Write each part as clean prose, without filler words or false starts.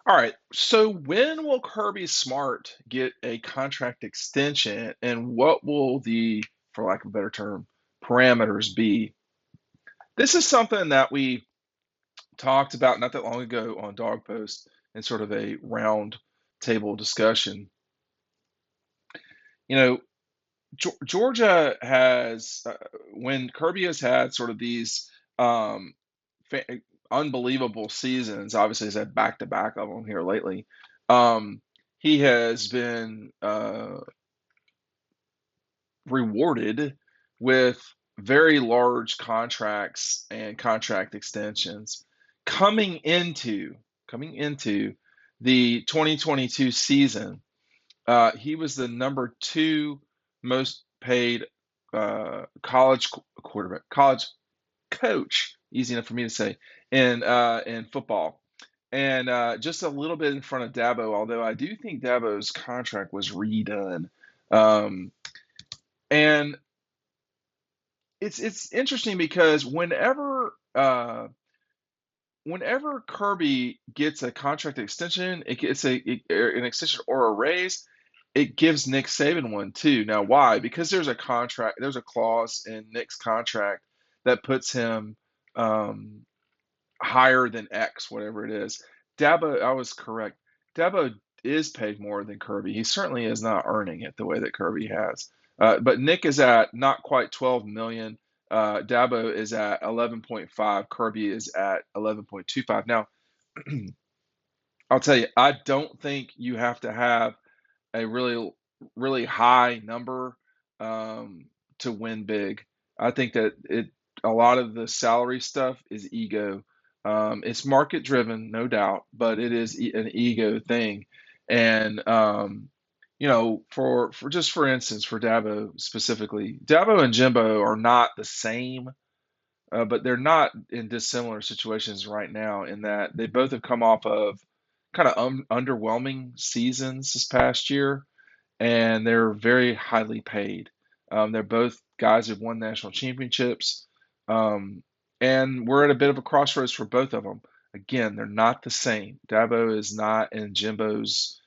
All right. So when will Kirby Smart get a contract extension, and what will the, for lack of a better term, parameters be? This is something that we talked about not that long ago on Dog Post in sort of a round table discussion. You know, Georgia has, when Kirby has had sort of these um, fa unbelievable seasons, obviously he's had back to back of them here lately. Um, he has been rewarded with very large contracts and contract extensions coming into coming into the 2022 season. He was the number two most paid college coach, easy enough for me to say, in football, and just a little bit in front of Dabo. Although I do think Dabo's contract was redone, um, and it's interesting because whenever Kirby gets a contract extension, it gets an extension or a raise. It gives Nick Saban one too. Now, why? Because there's a clause in Nick's contract that puts him um, higher than X, whatever it is. Dabo, I was correct. Dabo is paid more than Kirby. He certainly is not earning it the way that Kirby has. But Nick is at not quite 12 million. Dabo is at 11.5. Kirby is at 11.25. Now, I'll tell you, I don't think you have to have a really high number to win big. I think that a lot of the salary stuff is ego. It's market driven, no doubt, but it is an ego thing. And for instance, for Dabo specifically, Dabo and Jimbo are not the same, but they're not in dissimilar situations right now in that they both have come off of kind of underwhelming seasons this past year, and they're very highly paid. They're both guys who've won national championships, um, and we're at a bit of a crossroads for both of them. Again, they're not the same. Dabo is not in Jimbo's,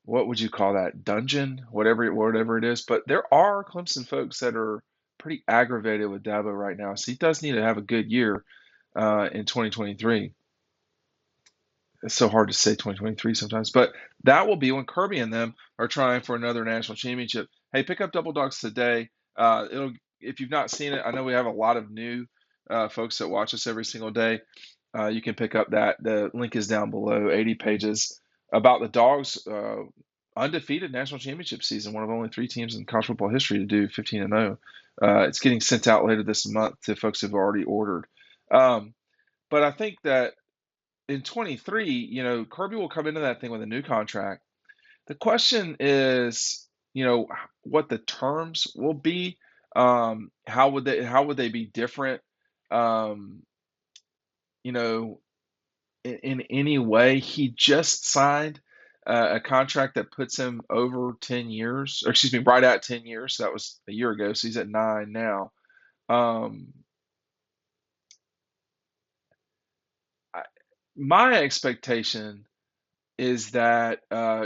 what would you call that, dungeon, whatever it is. But there are Clemson folks that are pretty aggravated with Dabo right now, so he does need to have a good year in 2023. It's so hard to say 2023 sometimes, but that will be when Kirby and them are trying for another national championship. Hey, pick up Double Dogs today. It'll If you've not seen it, I know we have a lot of new folks that watch us every single day. You can pick up that. The link is down below. 80 pages about the Dogs' undefeated national championship season. One of only three teams in college football history to do 15-0. It's getting sent out later this month to folks who've already ordered. Um, but I think that in 23, Kirby will come into that thing with a new contract. The question is, what the terms will be. How would they be different? Um, you know, in any way. He just signed a contract that puts him over 10 years, or excuse me, right at 10 years. So that was a year ago. So he's at 9 now. Um, I, my expectation is that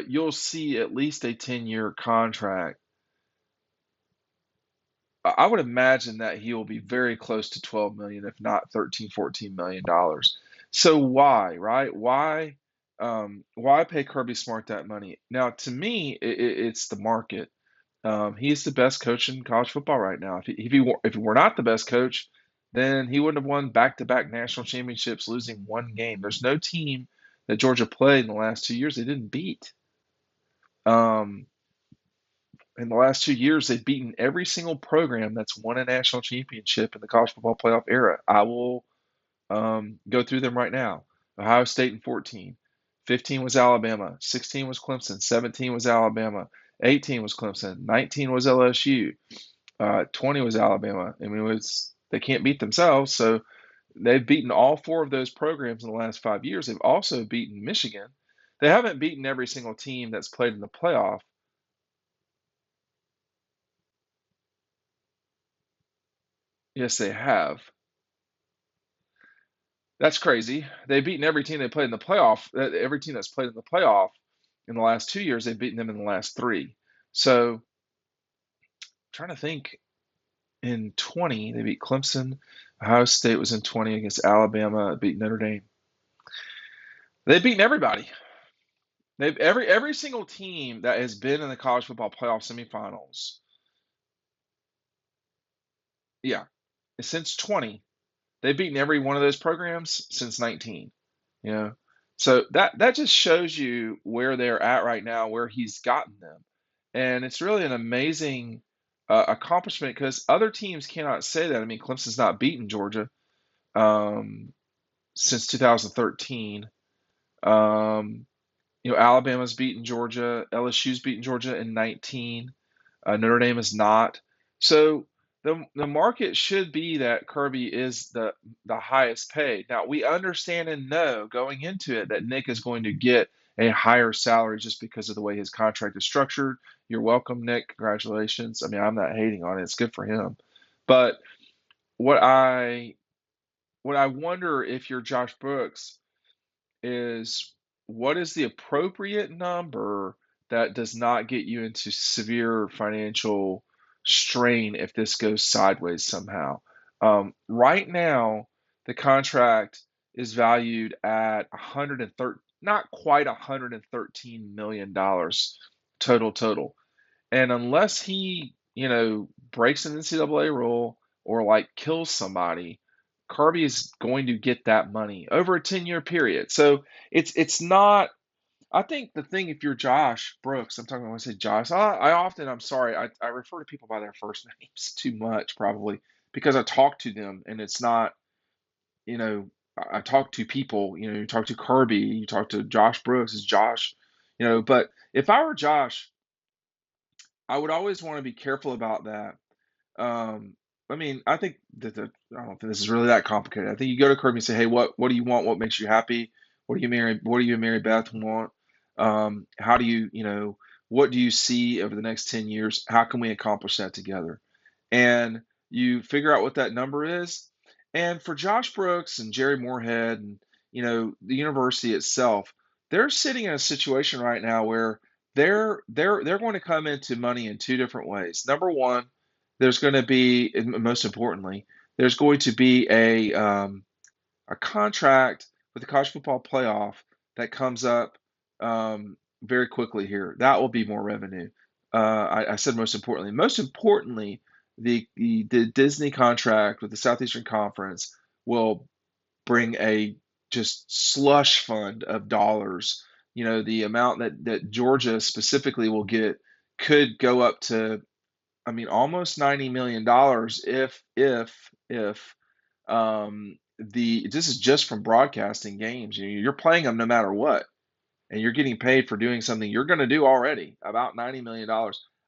you'll see at least a 10-year contract. I would imagine that he will be very close to 12 million, if not 13, 14 million dollars. So why, right? Why pay Kirby Smart that money? Now, to me, it's the market. He's the best coach in college football right now. If he were not the best coach, then he wouldn't have won back-to-back national championships, losing one game. There's no team that Georgia played in the last 2 years they didn't beat. Um, in the last 2 years, they've beaten every single program that's won a national championship in the college football playoff era. I will go through them right now. Ohio State in 14. 15 was Alabama. 16 was Clemson. 17 was Alabama. 18 was Clemson. 19 was LSU. 20 was Alabama. I mean, they can't beat themselves, so they've beaten all four of those programs in the last 5 years. They've also beaten Michigan. They haven't beaten every single team that's played in the playoff. Yes, they have. That's crazy. They've beaten every team they played in the playoff. Every team that's played in the playoff in the last 2 years, they've beaten them in the last three. So, I'm trying to think. In 20, they beat Clemson. Ohio State was in 20 against Alabama. Beat Notre Dame. They've beaten everybody. They've every single team that has been in the college football playoff semifinals. Yeah, since 20, they've beaten every one of those programs since 19. You know, so that just shows you where they're at right now, where he's gotten them, and it's really an amazing accomplishment because other teams cannot say that. I mean, Clemson's not beaten Georgia since 2013. Um, Alabama's beaten Georgia, LSU's beaten Georgia in 19. Notre Dame is not. So the market should be that Kirby is the highest paid. Now we understand and know going into it that Nick is going to get a higher salary just because of the way his contract is structured. You're welcome, Nick. Congratulations. I mean, I'm not hating on it. It's good for him. But what I what I wonder if you're Josh Brooks is what is the appropriate number that does not get you into severe financial strain if this goes sideways somehow? Right now, the contract is valued at 130, not quite $113 million total. And unless he, breaks an NCAA rule or like kills somebody, Kirby is going to get that money over a 10-year period. So it's not. I think the thing, if you're Josh Brooks, I'm talking when I say Josh, I'm sorry, I refer to people by their first names too much probably because I talk to them and it's not, you know, I talk to people, you talk to Kirby, you talk to Josh Brooks, it's Josh, but if I were Josh, I would always want to be careful about that. Um, I mean, I think I don't think this is really that complicated. I think you go to Kirby and say, "Hey, what do you want? What makes you happy? What do you and Mary Beth want? How do what do you see over the next 10 years? How can we accomplish that together?" And you figure out what that number is. And for Josh Brooks and Jerry Moorhead and the university itself, they're sitting in a situation right now where they're going to come into money in two different ways. Number one, there's going to be, and most importantly, there's going to be a contract with the college football playoff that comes up very quickly here. That will be more revenue. I said most importantly. Most importantly, the Disney contract with the Southeastern Conference will bring a just slush fund of dollars. The amount that Georgia specifically will get could go up to, I mean, almost $90 million if the this is just from broadcasting games. You're playing them no matter what, and you're getting paid for doing something you're going to do already, about $90 million.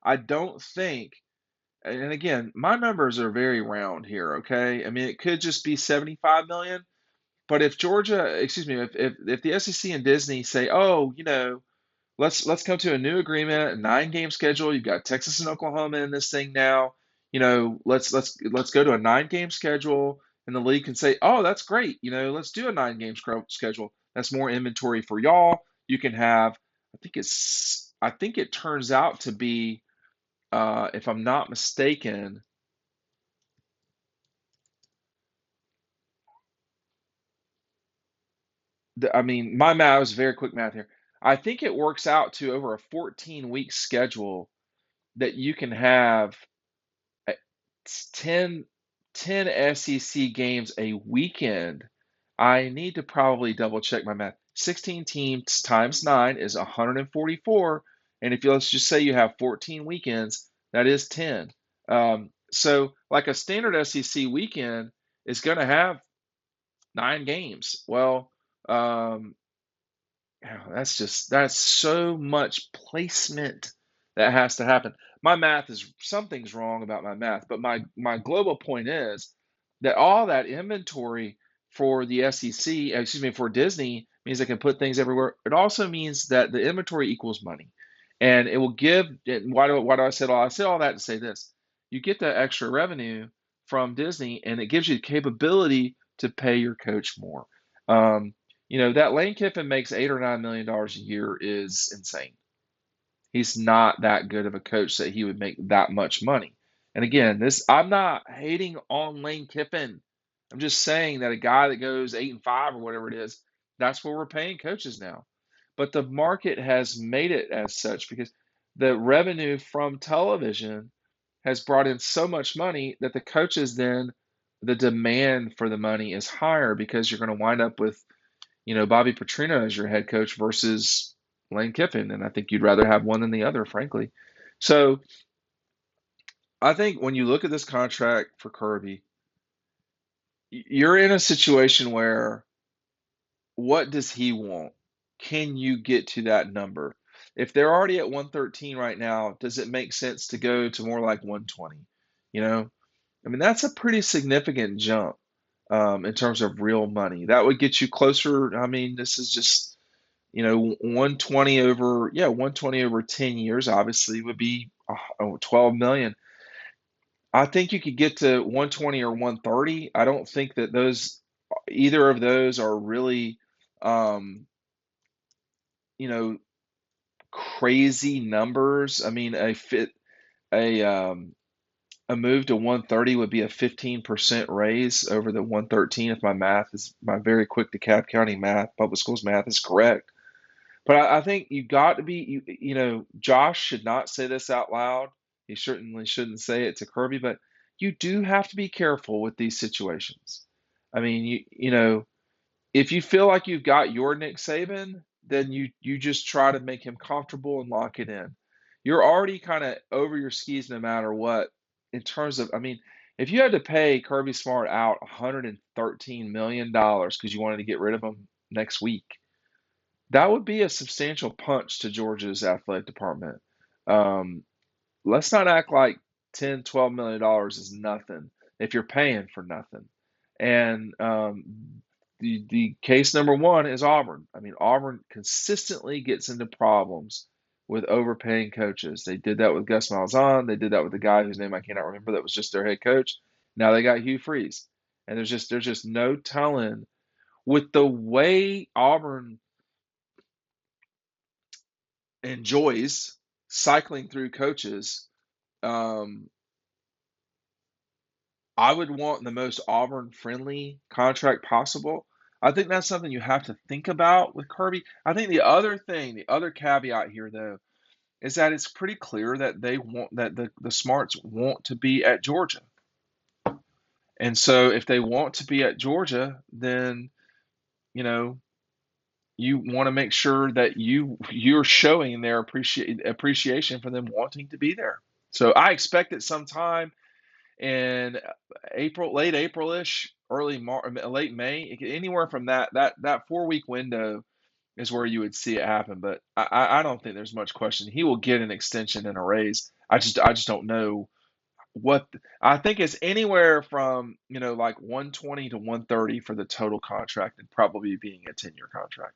I don't think, and again, my numbers are very round here. Okay, I mean it could just be 75 million, but if Georgia, excuse me, if the SEC and Disney say, oh, let's come to a new agreement, a 9-game schedule. You've got Texas and Oklahoma in this thing now. Let's go to a 9-game schedule, and the league can say, "Oh, that's great. Let's do a 9-game schedule. That's more inventory for y'all. You can have." I think it turns out to be, if I'm not mistaken, I mean, my math was very quick math here. I think it works out to over a 14-week schedule that you can have uh, 10, 10 SEC games a weekend. I need to probably double check my math. 16 teams times 9 is 144. And if you let's just say you have 14 weekends, that is 10. So, like a standard SEC weekend is going to have 9 games. Well, um, yeah, that's so much placement that has to happen. My math is something's wrong about my math, but my global point is that all that inventory for the SEC, excuse me, for Disney means they can put things everywhere. It also means that the inventory equals money, and it will give. And why do I say all? I say all that to say this: you get that extra revenue from Disney, and it gives you the capability to pay your coach more. Um, that Lane Kiffin makes $8 or $9 million a year is insane. He's not that good of a coach that he would make that much money. And again, I'm not hating on Lane Kiffin. I'm just saying that a guy that goes 8-5 or whatever it is, that's what we're paying coaches now. But the market has made it as such because the revenue from television has brought in so much money that the coaches then the demand for the money is higher because you're going to wind up with Bobby Petrino as your head coach versus Lane Kiffin, and I think you'd rather have one than the other, frankly. So I think when you look at this contract for Kirby, you're in a situation where what does he want? Can you get to that number? If they're already at 113 right now, does it make sense to go to more like 120? You know, I mean, that's a pretty significant jump in terms of real money. That would get you closer. I mean, this is just 120 over, yeah, 120 over 10 years obviously would be 12 million. I think you could get to 120 or 130. I don't think that either of those are really, um, you know, crazy numbers. I mean, a um, a move to 130 would be a 15% raise over the 113 if my very quick DeKalb County math, public schools math is correct. But I think you got to be, Josh should not say this out loud. He certainly shouldn't say it to Kirby, but you do have to be careful with these situations. I mean, if you feel like you've got your Nick Saban, then you just try to make him comfortable and lock it in. You're already kind of over your skis no matter what in terms of, I mean, if you had to pay Kirby Smart out $113 million because you wanted to get rid of him next week, that would be a substantial punch to Georgia's athletic department. Um, let's not act like 10, $12 million is nothing if you're paying for nothing. And the case number one is Auburn. I mean, Auburn consistently gets into problems with overpaying coaches. They did that with Gus Malzahn. They did that with the guy whose name I cannot remember that was just their head coach. Now they got Hugh Freeze, and there's just no telling with the way Auburn enjoys cycling through coaches. Um, I would want the most Auburn friendly contract possible. I think that's something you have to think about with Kirby. I think the other caveat here though, is that it's pretty clear that the Smarts want to be at Georgia. And so if they want to be at Georgia, then you know you want to make sure that you're showing their appreciation for them wanting to be there. So I expect it sometime in April, late April-ish, early March, late May, anywhere from that 4 week window is where you would see it happen. But I don't think there's much question. He will get an extension and a raise. I just don't know what I think it's anywhere from like 120 to 130 for the total contract and probably being a 10-year contract.